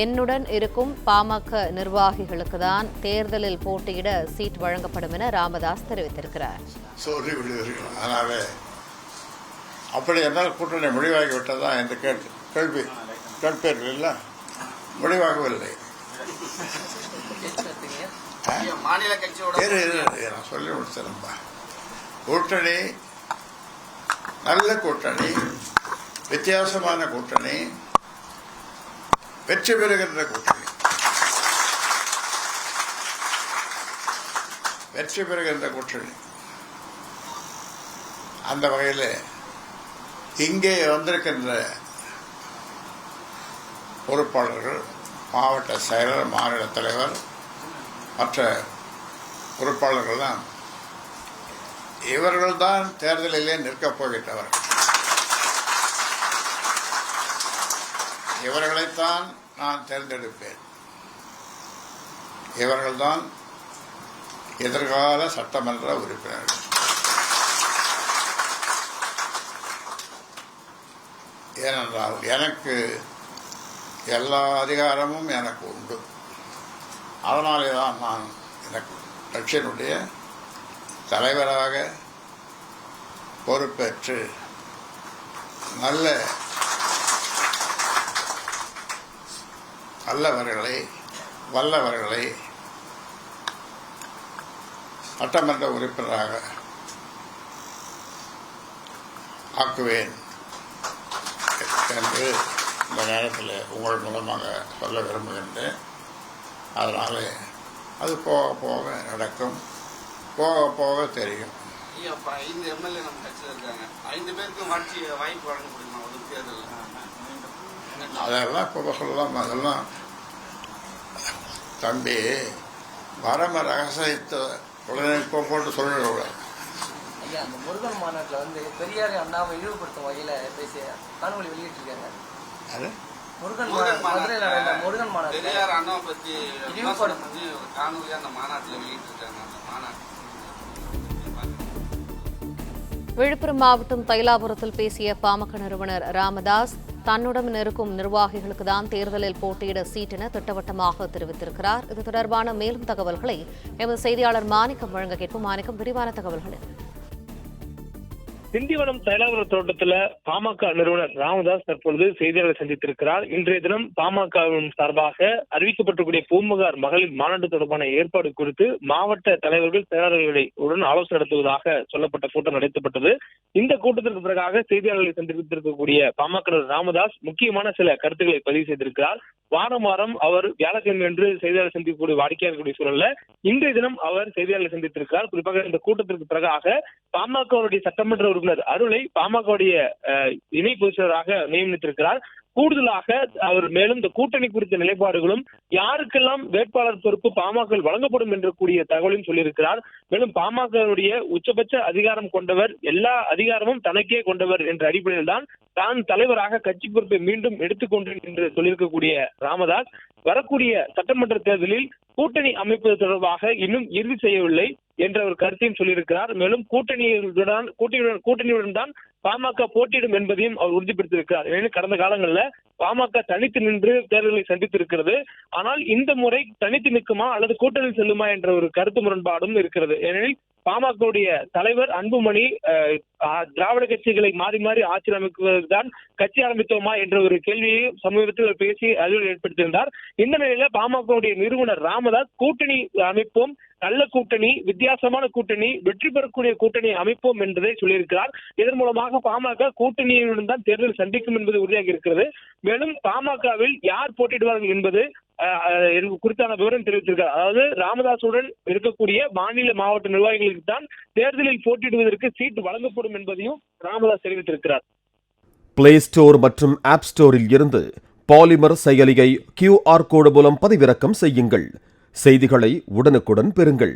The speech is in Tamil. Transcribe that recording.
என்னுடன் இருக்கும் பாமக நிர்வாகிகளுக்கு தான் தேர்தலில் போட்டியிட சீட் வழங்கப்படும் என ராமதாஸ் தெரிவித்திருக்கிறார். அதனால அப்படி என்றால் கூட்டணி முடிவாகிவிட்டதா என்று கேள்வி கேட்பீர்கள் இல்லை, முடிவாகவில்லை. நான் சொல்லி முடிச்சிருப்பா. கூட்டணி நல்ல கூட்டணி, வித்தியாசமான கூட்டணி, வெற்றி பெறுகின்ற கூட்டணி, வெற்றி பெறுகின்ற கூட்டணி. அந்த வகையில் இங்கே வந்திருக்கின்ற பொறுப்பாளர்கள், மாவட்ட செயலர், மாநில தலைவர், மற்ற பொறுப்பாளர்கள்தான் இவர்கள்தான் தேர்தலிலே நிற்கப் போகின்றவர். இவர்களைத்தான் நான் தேர்ந்தெடுப்பேன். இவர்கள்தான் எதிர்கால சட்டமன்ற உறுப்பினர்கள். ஏனென்றால் எனக்கு எல்லா அதிகாரமும் எனக்கு உண்டு. அதனாலே தான் நான் எனக்கு கட்சியினுடைய தலைவராக பொறுப்பேற்று நல்லவர்களை வல்லவர்களை சட்டமன்ற உறுப்பினராக ஆக்குவேன் என்று இந்த நேரத்தில் உங்கள் மூலமாக சொல்ல விரும்புகின்றேன். அதனால அது போக போக நடக்கும், போக போக தெரியும். 5 எம்எல்ஏ நம்ம கட்சியில் இருக்காங்க. 5 பேருக்கும் வாய்ப்பு வழங்க முடியுமா ஒரு தேர்தலில்? அதெல்லாம் இப்போ சொல்லலாம். அதெல்லாம் தம்பி வரம ரகசியத்தை உடனே இப்போ போட்டு சொல்லிடக்கூடாது. ஐயா, அந்த முருகன் மாநாட்டில் வந்து பெரியார் அண்ணாவை இழிவுபடுத்தும் வகையில் பேசிய காணொலி வெளியிட்டிருக்காங்க. அது முருகன் மாநாட்டில் பெரியார் அண்ணாவை பற்றி இழிவுபடுத்தி ஒரு காணொலியாக அந்த மாநாட்டில் வெளியிட்டிருக்காங்க. அந்த மாநாட்டில் விழுப்புரம் மாவட்டம் தைலாபுரத்தில் பேசிய பாமக நிறுவனர் ராமதாஸ் தன்னுடன் இருக்கும் நிர்வாகிகளுக்கு தான் தேர்தலில் போட்டியிட சீட் என திட்டவட்டமாக தெரிவித்திருக்கிறார். இது தொடர்பான மேலும் தகவல்களை எமது செய்தியாளர் மாணிக்கம் வழங்க கேட்போம். மாணிக்கம், விரிவான தகவல்கள். திண்டிவனம் தைலாபுரம் தோட்டத்தில் பாமக நிறுவனர் ராமதாஸ் தற்பொழுது செய்தியாளர்களை சந்தித்திருக்கிறார். இன்றைய தினம் பாமகவின் சார்பாக அறிவிக்கப்பட்டிருக்கூடிய பூம்புகார் மகளிர் மாநாடு தொடர்பான ஏற்பாடு குறித்து மாவட்ட தலைவர்கள் செயலாளர்களுடன் ஆலோசனை நடத்துவதாக சொல்லப்பட்ட கூட்டம் நடத்தப்பட்டது. இந்த கூட்டத்திற்கு பிறகாக செய்தியாளர்களை சந்தித்திருக்கக்கூடிய பாமக ராமதாஸ் முக்கியமான சில கருத்துக்களை பதிவு செய்திருக்கிறார். வாரம் அவர் வியாழக்கிழமை என்று செய்தியாளர் சந்திக்கக்கூடிய வாடிக்கையாளர்களுடைய சூழல்ல இன்றைய தினம் அவர் செய்தியாளர்களை சந்தித்திருக்கிறார். குறிப்பாக இந்த கூட்டத்திற்கு பிறகாக பாமகவுடைய சட்டமன்ற உறுப்பினர் அருளை பாமகவுடைய இணை பொதுச் செயலராக நியமித்திருக்கிறார். கூடுதலாக அவர் மேலும் இந்த கூட்டணி குறித்த நிலைப்பாடுகளும் யாருக்கெல்லாம் வேட்பாளர் பொறுப்பு பாமக வழங்கப்படும் என்ற கூடிய தகவலையும் சொல்லியிருக்கிறார். மேலும் பாமகவுடைய உச்சபட்ச அதிகாரம் கொண்டவர், எல்லா அதிகாரமும் தனக்கே கொண்டவர் என்ற அடிப்படையில் தான் தலைவராக கட்சி பொறுப்பை மீண்டும் எடுத்துக்கொண்டேன் என்று சொல்லியிருக்கக்கூடிய ராமதாஸ் வரக்கூடிய சட்டமன்ற தேர்தலில் கூட்டணி அமைப்பது தொடர்பாக இன்னும் இறுதி செய்யவில்லை என்ற ஒரு கருத்தையும் சொல்லியிருக்கிறார். மேலும் கூட்டணியுடன் தான் பாமக போட்டியிடும் என்பதையும் அவர் உறுதிப்படுத்தியிருக்கிறார். ஏனெனில் கடந்த காலங்களில் பாமக தனித்து நின்று தேர்தலை சந்தித்திருக்கிறது. ஆனால் இந்த முறை தனித்து நிற்குமா அல்லது கூட்டணியில் செல்லுமா என்ற ஒரு கருத்து முரண்பாடும் இருக்கிறது. ஏனெனில் பாமகவுடைய தலைவர் அன்புமணி திராவிட கட்சிகளை மாறி மாறி ஆட்சி அமைக்குவதுதான் கட்சி ஆரம்பித்தோமா என்ற ஒரு கேள்வியை சமீபத்தில் பேசி அதில் ஏற்படுத்தியிருந்தார். இந்த நிலையில பாமகவுடைய நிறுவனர் ராமதாஸ் கூட்டணி அமைப்போம், நல்ல கூட்டணி, வித்தியாசமான கூட்டணி, வெற்றி பெறக்கூடிய கூட்டணி அமைப்போம் என்பதை சொல்லியிருக்கிறார். இதன் மூலமாக பாமக கூட்டணியுடன் தான் தேர்தல் சந்திக்கும் என்பது உறுதியாக இருக்கிறது. மேலும் பாமகவில் யார் போட்டியிடுவார்கள் என்பது குறித்தான விவரம் தெரிவித்திருக்கிறார். அதாவது ராமதாசுடன் இருக்கக்கூடிய மாநில மாவட்ட நிர்வாகிகளுக்கு தான் தேர்தலில் போட்டியிடுவதற்கு சீட் வழங்கப்படும் என்பதையும் ராமதாஸ் தெரிவித்திருக்கிறார். பிளே ஸ்டோர் மற்றும் ஆப் ஸ்டோரில் இருந்து பாலிமர் செயலியை QR கோடு மூலம் பதிவிறக்கம் செய்யுங்கள். செய்திகளை உடனுக்குடன் பெறுங்கள்.